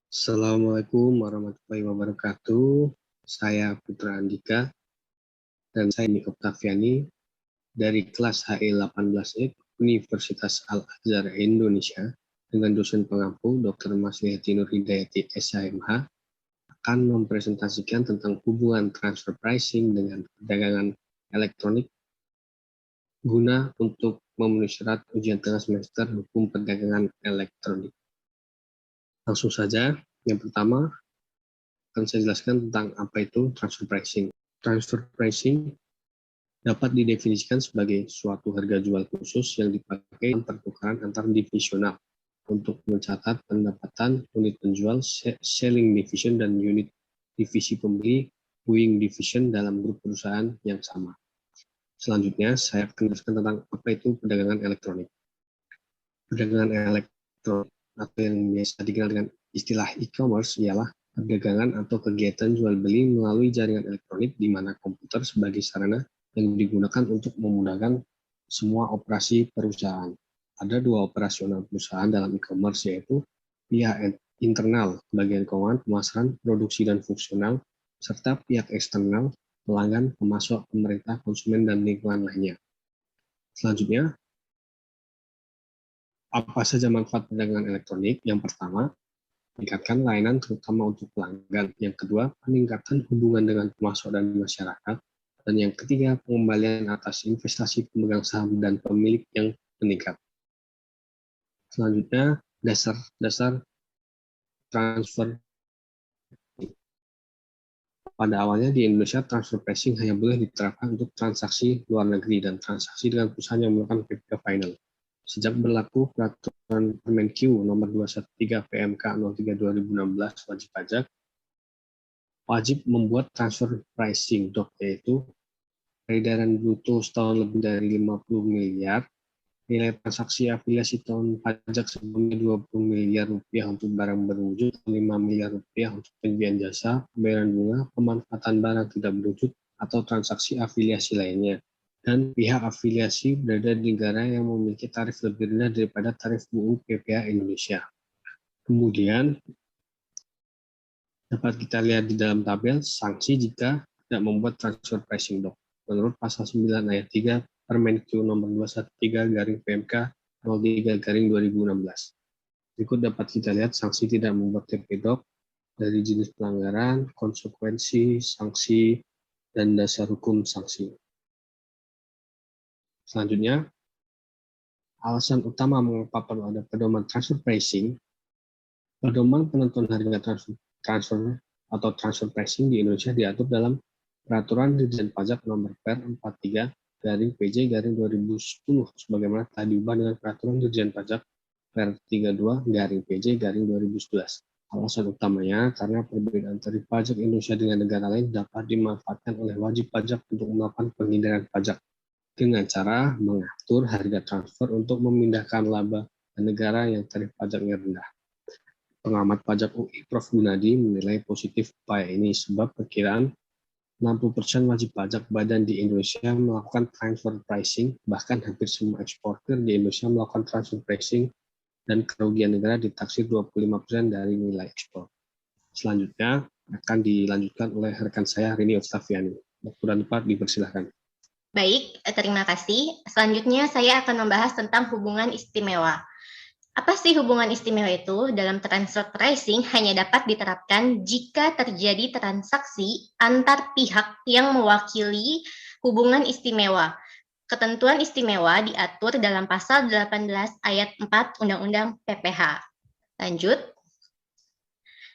Assalamualaikum warahmatullahi wabarakatuh. Saya Putra Andika dan saya Niko Octaviani dari kelas HE 18E Universitas Al-Azhar Indonesia dengan dosen pengampu Dr. Maslihati Nur Hidayati SHMH akan mempresentasikan tentang hubungan transfer pricing dengan perdagangan elektronik guna untuk memenuhi syarat ujian tengah semester hukum perdagangan elektronik. Langsung saja, yang pertama akan saya jelaskan tentang apa itu transfer pricing. Transfer pricing dapat didefinisikan sebagai suatu harga jual khusus yang dipakai dalam pertukaran antar divisional untuk mencatat pendapatan unit penjual, selling division, dan unit divisi pembeli, buying division dalam grup perusahaan yang sama. Selanjutnya, saya akan jelaskan tentang apa itu perdagangan elektronik. Perdagangan elektronik atau yang biasa dikenal dengan istilah e-commerce ialah perdagangan atau kegiatan jual beli melalui jaringan elektronik di mana komputer sebagai sarana yang digunakan untuk memudahkan semua operasi perusahaan. Ada dua operasional perusahaan dalam e-commerce, yaitu pihak internal, bagian keuangan, pemasaran, produksi dan fungsional, serta pihak eksternal, pelanggan, pemasok, pemerintah, konsumen, dan lingkungan lainnya. Selanjutnya, apa saja manfaat perdagangan elektronik? Yang pertama, meningkatkan layanan terutama untuk pelanggan. Yang kedua, peningkatan hubungan dengan pemasok dan masyarakat. Dan yang ketiga, pengembalian atas investasi pemegang saham dan pemilik yang meningkat. Selanjutnya, dasar transfer. Pada awalnya di Indonesia, transfer pricing hanya boleh diterapkan untuk transaksi luar negeri dan transaksi dengan perusahaan yang melakukan PPK final. Sejak berlaku peraturan Permenq nomor 213 PMK 03 2016 wajib membuat transfer pricing, yaitu peredaran bruto setahun lebih dari 50 miliar, nilai transaksi afiliasi tahun pajak sebelumnya 20 miliar rupiah untuk barang berwujud, 5 miliar rupiah untuk penyediaan jasa, pembayaran bunga, pemanfaatan barang tidak berwujud, atau transaksi afiliasi lainnya. Dan pihak afiliasi berada di negara yang memiliki tarif lebih rendah daripada tarif UU PPh Indonesia. Kemudian dapat kita lihat di dalam tabel sanksi jika tidak membuat transfer pricing doc. Menurut pasal 9 ayat 3 Permenq nomor 213/PMK 03/2016. Berikut dapat kita lihat sanksi tidak membuat TP doc dari jenis pelanggaran, konsekuensi, sanksi, dan dasar hukum sanksi. Selanjutnya, alasan utama mengapa perlu ada pedoman transfer pricing. Pedoman penentuan harga transfer atau transfer pricing di Indonesia diatur dalam Peraturan Dirjen Pajak Nomor Per 43/PJ/2010 sebagaimana telah diubah dengan Peraturan Dirjen Pajak Per 32/PJ/2011. Alasan utamanya karena perbedaan tarif pajak Indonesia dengan negara lain dapat dimanfaatkan oleh wajib pajak untuk melakukan penghindaran pajak dengan cara mengatur harga transfer untuk memindahkan laba ke negara yang tarif pajaknya rendah. Pengamat pajak UI Prof. Gunadi menilai positif upaya ini sebab perkiraan 60% wajib pajak badan di Indonesia melakukan transfer pricing, bahkan hampir semua eksportir di Indonesia melakukan transfer pricing dan kerugian negara ditaksir 25% dari nilai ekspor. Selanjutnya akan dilanjutkan oleh rekan saya Rini Octaviani. Waktu dan tempat dipersilahkan. Baik, terima kasih. Selanjutnya saya akan membahas tentang hubungan istimewa. Apa sih hubungan istimewa itu? Dalam transfer pricing hanya dapat diterapkan jika terjadi transaksi antar pihak yang mewakili hubungan istimewa. Ketentuan istimewa diatur dalam pasal 18 ayat 4 Undang-Undang PPh. Lanjut.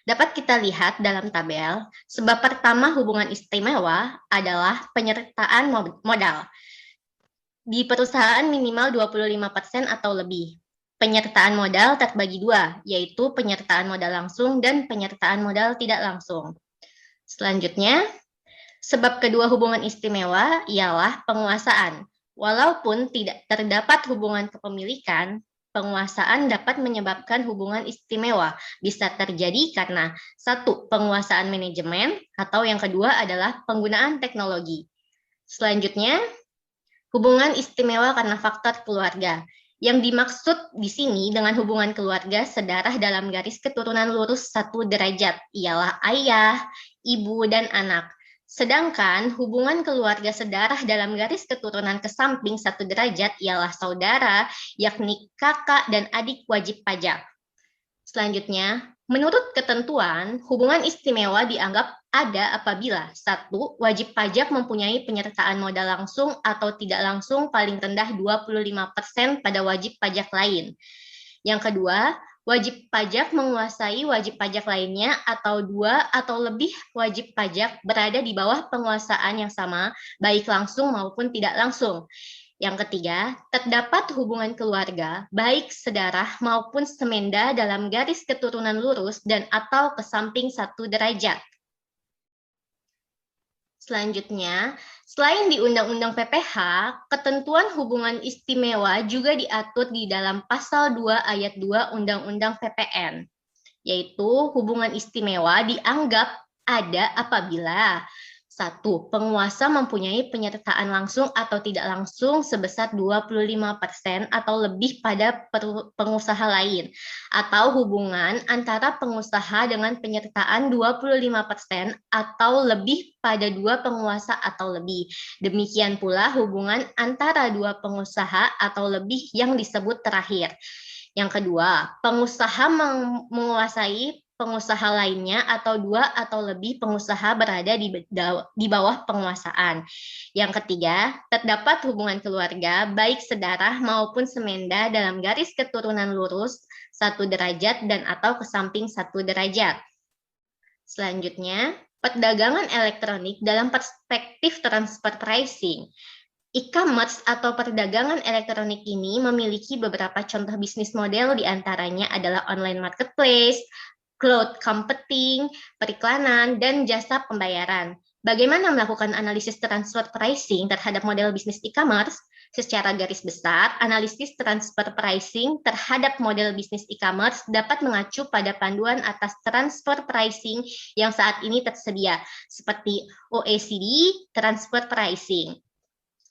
Dapat kita lihat dalam tabel, sebab pertama hubungan istimewa adalah penyertaan modal. Di perusahaan minimal 25% atau lebih. Penyertaan modal terbagi dua, yaitu penyertaan modal langsung dan penyertaan modal tidak langsung. Selanjutnya, sebab kedua hubungan istimewa ialah penguasaan. Walaupun tidak terdapat hubungan kepemilikan, penguasaan dapat menyebabkan hubungan istimewa. Bisa terjadi karena satu, penguasaan manajemen, atau yang kedua adalah penggunaan teknologi. Selanjutnya, hubungan istimewa karena faktor keluarga. Yang dimaksud di sini dengan hubungan keluarga sedarah dalam garis keturunan lurus 1 derajat ialah ayah, ibu, dan anak. Sedangkan hubungan keluarga sedarah dalam garis keturunan ke samping 1 derajat ialah saudara, yakni kakak dan adik wajib pajak. Selanjutnya, menurut ketentuan, hubungan istimewa dianggap ada apabila 1. Wajib pajak mempunyai penyertaan modal langsung atau tidak langsung paling rendah 25% pada wajib pajak lain. Yang kedua, wajib pajak menguasai wajib pajak lainnya atau 2 atau lebih wajib pajak berada di bawah penguasaan yang sama, baik langsung maupun tidak langsung. Yang ketiga, terdapat hubungan keluarga, baik sedarah maupun semenda dalam garis keturunan lurus dan atau ke samping 1 derajat. Selanjutnya, selain di Undang-Undang PPH, ketentuan hubungan istimewa juga diatur di dalam Pasal 2 Ayat 2 Undang-Undang PPN, yaitu hubungan istimewa dianggap ada apabila 1. Penguasa mempunyai penyertaan langsung atau tidak langsung sebesar 25% atau lebih pada pengusaha lain, atau hubungan antara pengusaha dengan penyertaan 25% atau lebih pada 2 penguasa atau lebih. Demikian pula hubungan antara 2 pengusaha atau lebih yang disebut terakhir. Yang kedua, pengusaha menguasai pengusaha lainnya atau 2 atau lebih pengusaha berada di bawah penguasaan. Yang ketiga, terdapat hubungan keluarga baik sedarah maupun semenda dalam garis keturunan lurus 1 derajat dan atau ke samping 1 derajat. Selanjutnya, perdagangan elektronik dalam perspektif transfer pricing. E-commerce atau perdagangan elektronik ini memiliki beberapa contoh bisnis model, diantaranya adalah online marketplace, cloud computing, periklanan, dan jasa pembayaran. Bagaimana melakukan analisis transfer pricing terhadap model bisnis e-commerce? Secara garis besar, analisis transfer pricing terhadap model bisnis e-commerce dapat mengacu pada panduan atas transfer pricing yang saat ini tersedia, seperti OECD transfer pricing.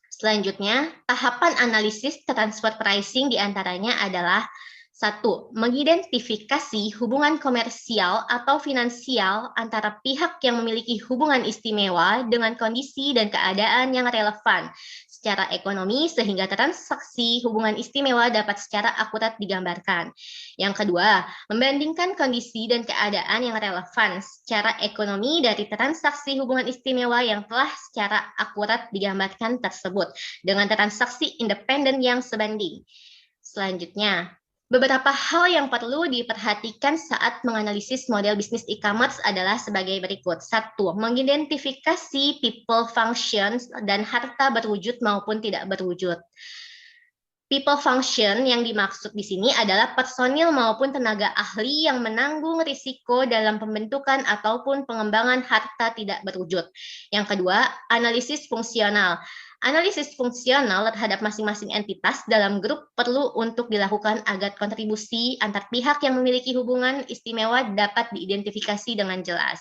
Selanjutnya, tahapan analisis transfer pricing diantaranya adalah 1. Mengidentifikasi hubungan komersial atau finansial antara pihak yang memiliki hubungan istimewa dengan kondisi dan keadaan yang relevan secara ekonomi sehingga transaksi hubungan istimewa dapat secara akurat digambarkan. Yang kedua, membandingkan kondisi dan keadaan yang relevan secara ekonomi dari transaksi hubungan istimewa yang telah secara akurat digambarkan tersebut dengan transaksi independen yang sebanding. Selanjutnya, beberapa hal yang perlu diperhatikan saat menganalisis model bisnis e-commerce adalah sebagai berikut. 1. Mengidentifikasi people functions dan harta berwujud maupun tidak berwujud. People function yang dimaksud di sini adalah personil maupun tenaga ahli yang menanggung risiko dalam pembentukan ataupun pengembangan harta tidak berwujud. Yang kedua, analisis fungsional. Analisis fungsional terhadap masing-masing entitas dalam grup perlu untuk dilakukan agar kontribusi antar pihak yang memiliki hubungan istimewa dapat diidentifikasi dengan jelas.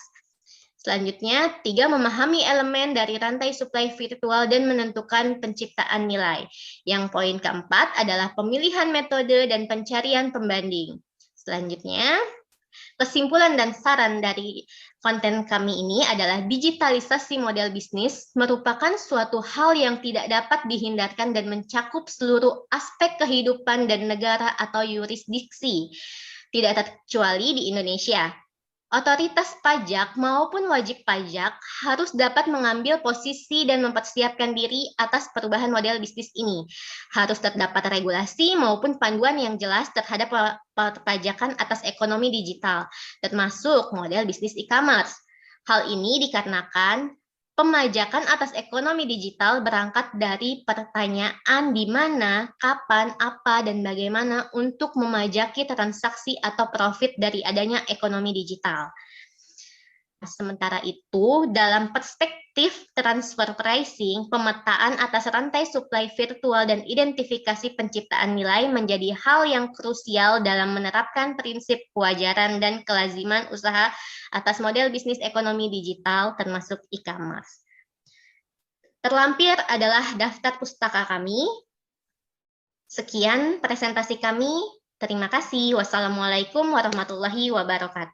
Selanjutnya, 3. Memahami elemen dari rantai suplai virtual dan menentukan penciptaan nilai. Yang poin keempat adalah pemilihan metode dan pencarian pembanding. Selanjutnya, kesimpulan dan saran dari konten kami ini adalah digitalisasi model bisnis merupakan suatu hal yang tidak dapat dihindarkan dan mencakup seluruh aspek kehidupan dan negara atau yurisdiksi, tidak terkecuali di Indonesia. Otoritas pajak maupun wajib pajak harus dapat mengambil posisi dan mempersiapkan diri atas perubahan model bisnis ini. Harus terdapat regulasi maupun panduan yang jelas terhadap perpajakan atas ekonomi digital, termasuk model bisnis e-commerce. Hal ini dikarenakan pemajakan atas ekonomi digital berangkat dari pertanyaan di mana, kapan, apa, dan bagaimana untuk memajaki transaksi atau profit dari adanya ekonomi digital. Sementara itu, dalam perspektif transfer pricing, pemetaan atas rantai suplai virtual dan identifikasi penciptaan nilai menjadi hal yang krusial dalam menerapkan prinsip kewajaran dan kelaziman usaha atas model bisnis ekonomi digital, termasuk e-commerce. Terlampir adalah daftar pustaka kami. Sekian presentasi kami. Terima kasih. Wassalamualaikum warahmatullahi wabarakatuh.